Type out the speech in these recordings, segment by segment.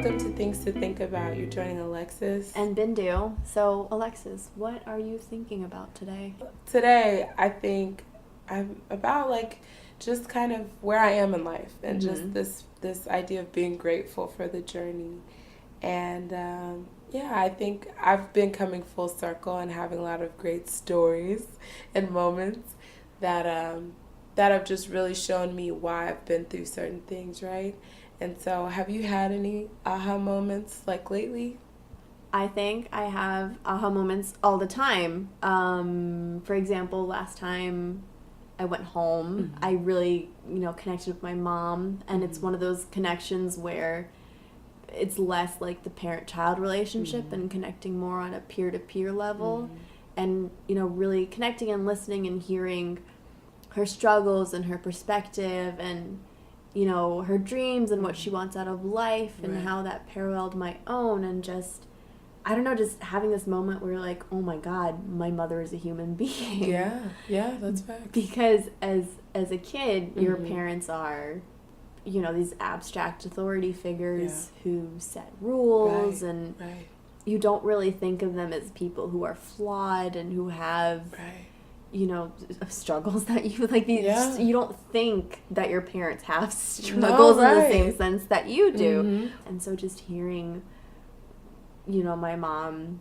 welcome to Things to Think About. You're joining Alexis. And Bindu. So, Alexis, what are you thinking about today? Today, I think I'm about just kind of where I am in life and just this idea of being grateful for the journey. And I think I've been coming full circle and having a lot of great stories and moments that have just really shown me why I've been through certain things, right? And so, have you had any aha moments lately? I think I have aha moments all the time. For example, last time I went home, I really, connected with my mom. And it's one of those connections where it's less like the parent-child relationship and connecting more on a peer-to-peer level. And, really connecting and listening and hearing her struggles and her perspective and her dreams and what she wants out of life and how that paralleled my own, and just having this moment where you're like, oh my God, my mother is a human being. Yeah, that's fact. Because as a kid, your parents are, these abstract authority figures who set rules, and you don't really think of them as people who are flawed and who have struggles that you you don't think that your parents have struggles in the same sense that you do. And so just hearing my mom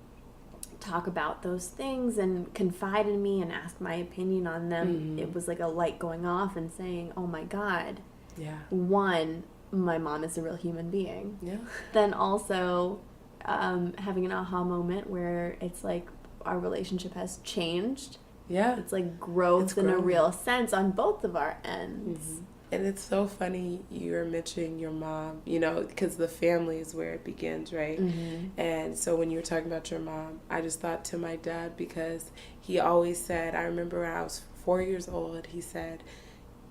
talk about those things and confide in me and ask my opinion on them, it was like a light going off and saying, oh my God, one, my mom is a real human being. Then also having an aha moment where it's like our relationship has changed. It's like growth in a real sense on both of our ends. And it's so funny you're mentioning your mom, because the family is where it begins, right? And so when you were talking about your mom, I just thought to my dad, because he always said, I remember when I was 4 years old, he said,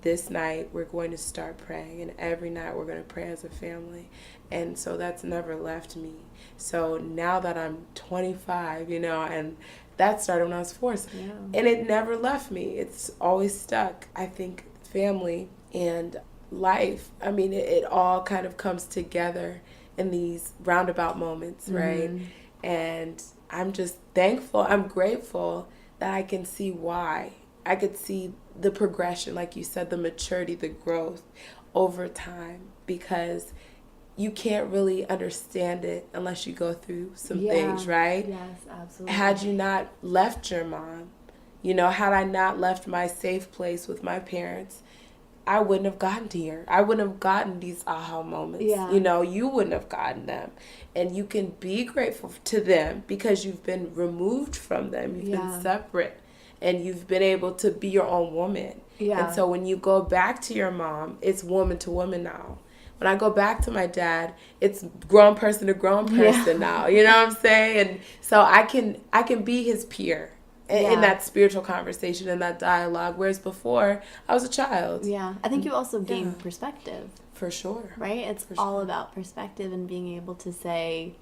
this night we're going to start praying, and every night we're going to pray as a family. And so that's never left me. So now that I'm 25, and that started when I was 4. And it never left me. It's always stuck. I think family and life, it all kind of comes together in these roundabout moments, right? And I'm just thankful. I'm grateful that I can see why. I could see the progression, like you said, the maturity, the growth over time, because you can't really understand it unless you go through some things, right? Yes, absolutely. Had you not left your mom, had I not left my safe place with my parents, I wouldn't have gotten here. I wouldn't have gotten these aha moments. You wouldn't have gotten them. And you can be grateful to them because you've been removed from them. You've been separate. And you've been able to be your own woman. And so when you go back to your mom, it's woman to woman now. When I go back to my dad, it's grown person to grown person now. You know what I'm saying? And so I can be his peer in that spiritual conversation and that dialogue, whereas before I was a child. I think you also gain perspective. For sure. Right? It's all about perspective and being able to say,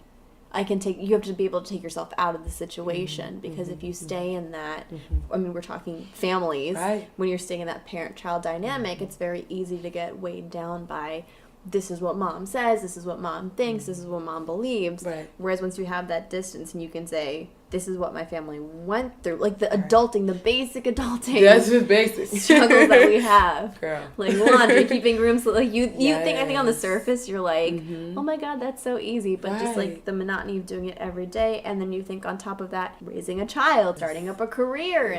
you have to be able to take yourself out of the situation, because if you stay in that, we're talking families, when you're staying in that parent-child dynamic, it's very easy to get weighed down by, this is what mom says, this is what mom thinks, this is what mom believes. Whereas once you have that distance and you can say, this is what my family went through, like the adulting, the basic adulting. That's the basics. Struggles that we have. Girl. Like laundry, keeping rooms, you think, I think on the surface you're like, oh my God, that's so easy. But just like the monotony of doing it every day, and then you think on top of that, raising a child, starting up a career,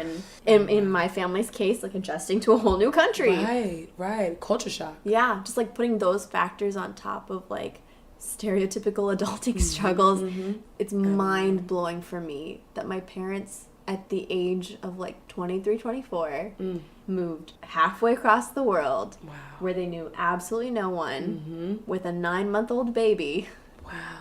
and in my family's case, like adjusting to a whole new country. Right. Culture shock. Yeah, just like putting those factors on top of like stereotypical adulting struggles. It's mind-blowing for me that my parents at the age of like 23, 24 moved halfway across the world where they knew absolutely no one with a 9-month-old baby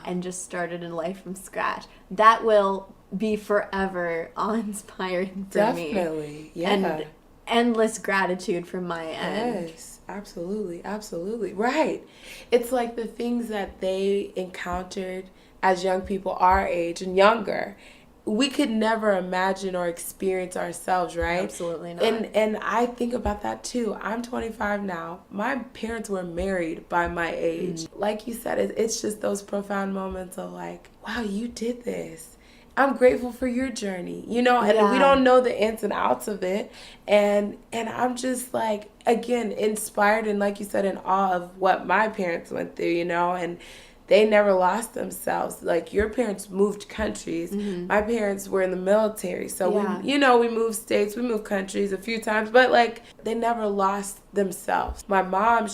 and just started a life from scratch. That will be forever awe-inspiring for me. Definitely, and endless gratitude from my end. Yes. Absolutely. Right. It's like the things that they encountered as young people our age and younger. we could never imagine or experience ourselves, right? Absolutely not. And I think about that too. I'm 25 now. My parents were married by my age. Like you said, it's just those profound moments of like, wow, you did this. I'm grateful for your journey, you know, and we don't know the ins and outs of it. And I'm just like, again, inspired and, like you said, in awe of what my parents went through, you know, and they never lost themselves. Like, your parents moved countries. My parents were in the military. So, we moved states, we moved countries a few times, but like, they never lost themselves. My mom,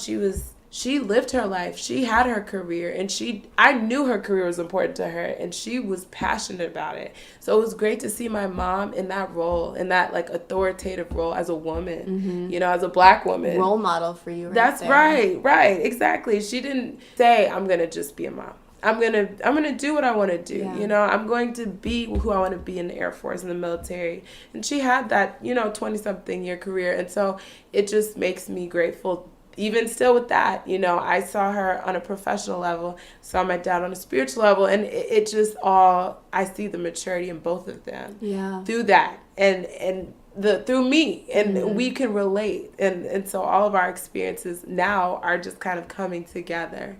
she lived her life. She had her career, and I knew her career was important to her, and she was passionate about it. So it was great to see my mom in that role, in that like authoritative role as a woman, you know, as a Black woman. Role model for you. That's there. right, exactly. She didn't say, I'm going to just be a mom. I'm gonna do what I want to do. You know, I'm going to be who I want to be in the Air Force, in the military. And she had that, 20-something year career. And so it just makes me grateful. Even still with that, I saw her on a professional level, saw my dad on a spiritual level, and it just I see the maturity in both of them through that and through me, and we can relate, and so all of our experiences now are just kind of coming together,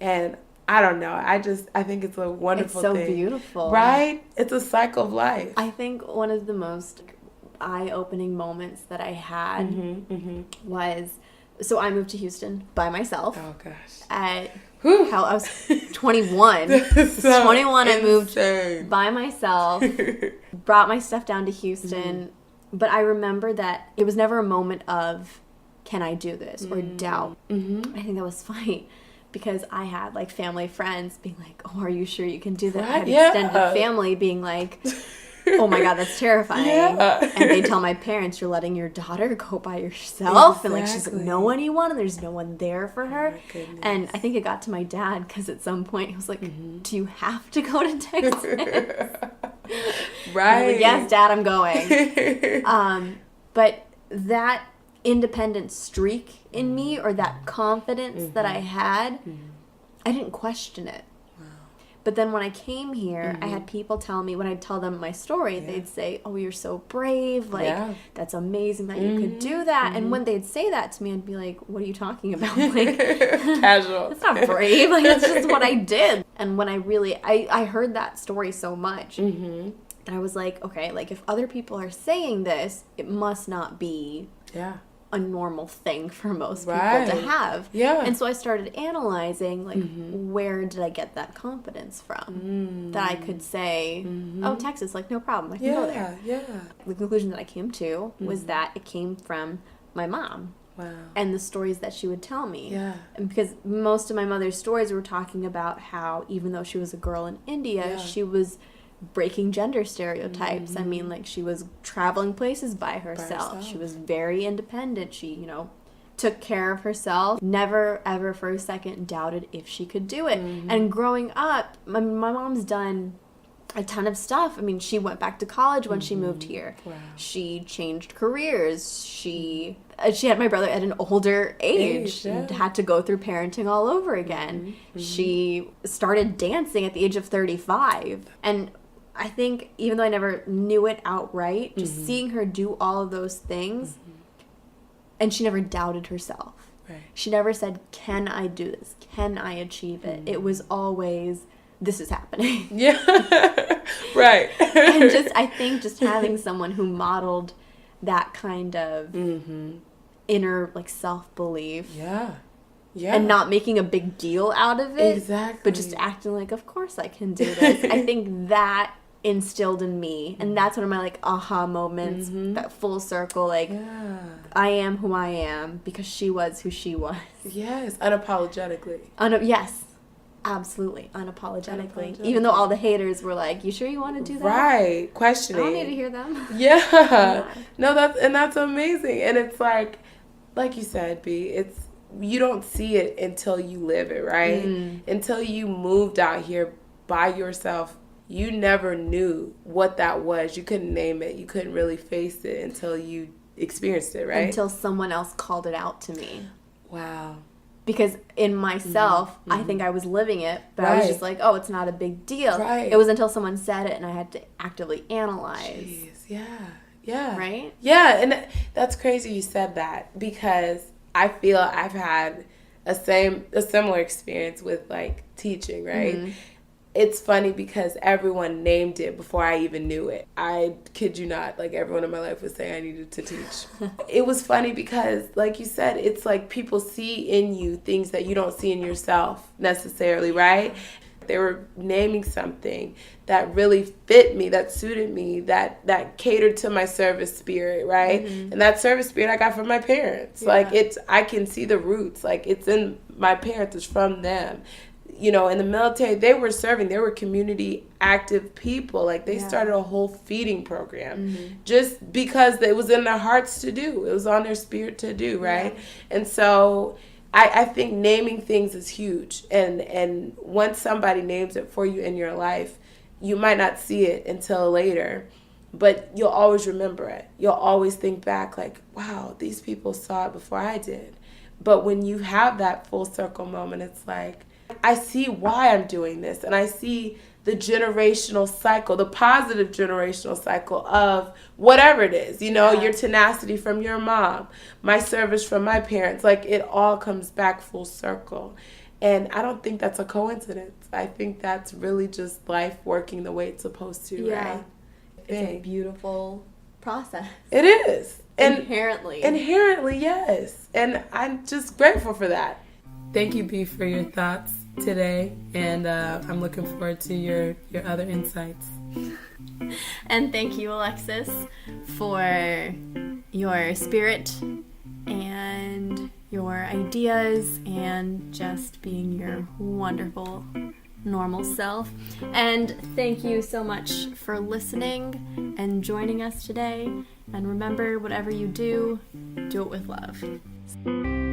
and I don't know, I think it's a wonderful thing. It's so beautiful, right? It's a cycle of life. I think one of the most eye-opening moments that I had was. So I moved to Houston by myself. Oh, gosh. I was 21. I was 21, I moved by myself, brought my stuff down to Houston. But I remember that it was never a moment of, can I do this? Or doubt. I think that was funny. Because I had, like, family friends being like, oh, are you sure you can do that? Right? I had extended family being like... oh my God, that's terrifying. And they tell my parents, you're letting your daughter go by herself. And like, she's like, know anyone? And there's no one there for her. Oh, and I think it got to my dad because at some point he was like, do you have to go to Texas? Right. Like, yes, Dad, I'm going. But that independent streak in me, or that confidence that I had, I didn't question it. But then when I came here, I had people tell me, when I'd tell them my story, they'd say, oh, you're so brave. Like, that's amazing that you could do that. And when they'd say that to me, I'd be like, what are you talking about? Like, casual. That's not brave. Like, that's just what I did. And when I heard that story so much, and I was like, okay, like, if other people are saying this, it must not be a normal thing for most people to have. And so I started analyzing, like, where did I get that confidence from? That I could say, oh, Texas, like, no problem, I can go there. The conclusion that I came to was that it came from my mom. And the stories that she would tell me. And because most of my mother's stories were talking about how, even though she was a girl in India, she was breaking gender stereotypes. I mean, like, she was traveling places by herself. She was very independent. She, took care of herself. Never, ever for a second doubted if she could do it. And growing up, my mom's done a ton of stuff. I mean, she went back to college when she moved here. She changed careers. She had my brother at an older age and had to go through parenting all over again. She started dancing at the age of 35. And I think, even though I never knew it outright, just seeing her do all of those things, and she never doubted herself. She never said, can I do this? Can I achieve it? It was always, this is happening. Right. And I think having someone who modeled that kind of inner, like, self-belief. And not making a big deal out of it. But just acting like, of course I can do this. I think that instilled in me, and that's one of my, like, aha moments, that full circle, like, I am who I am because she was who she was. Unapologetically. Yes, absolutely, unapologetically. Even though all the haters were like, you sure you want to do that? Right, questioning. I don't need to hear them. No, that's amazing. And it's like you said, B, you don't see it until you live it, right? Until you moved out here by yourself, you never knew what that was. You couldn't name it. You couldn't really face it until you experienced it, right? Until someone else called it out to me. Wow. because in myself, I think I was living it, but I was just like, oh, it's not a big deal. Right. It was until someone said it and I had to actively analyze. Jeez, yeah. Right? Yeah, and that's crazy you said that, because I feel I've had a similar experience with like teaching, right? Mm-hmm. It's funny because everyone named it before I even knew it. I kid you not, like everyone in my life was saying I needed to teach. It was funny because, like you said, it's like people see in you things that you don't see in yourself necessarily, right? They were naming something that really fit me, that suited me, that catered to my service spirit, right? And that service spirit I got from my parents. Like I can see the roots. Like it's in my parents, it's from them. You know, in the military, they were serving. They were community active people. Like they started a whole feeding program just because it was in their hearts to do. It was on their spirit to do, right? And so I think naming things is huge. And once somebody names it for you in your life, you might not see it until later, but you'll always remember it. You'll always think back like, wow, these people saw it before I did. But when you have that full circle moment, it's like, I see why I'm doing this, and I see the generational cycle, the positive generational cycle of whatever it is, you know, your tenacity from your mom, my service from my parents, like it all comes back full circle. And I don't think that's a coincidence. I think that's really just life working the way it's supposed to, right? It's a beautiful process. It is. And Inherently, yes. And I'm just grateful for that. Thank you, B, for your thoughts today, and I'm looking forward to your other insights. And thank you, Alexis, for your spirit and your ideas and just being your wonderful normal self. And thank you so much for listening and joining us today. And remember, whatever you do, do it with love.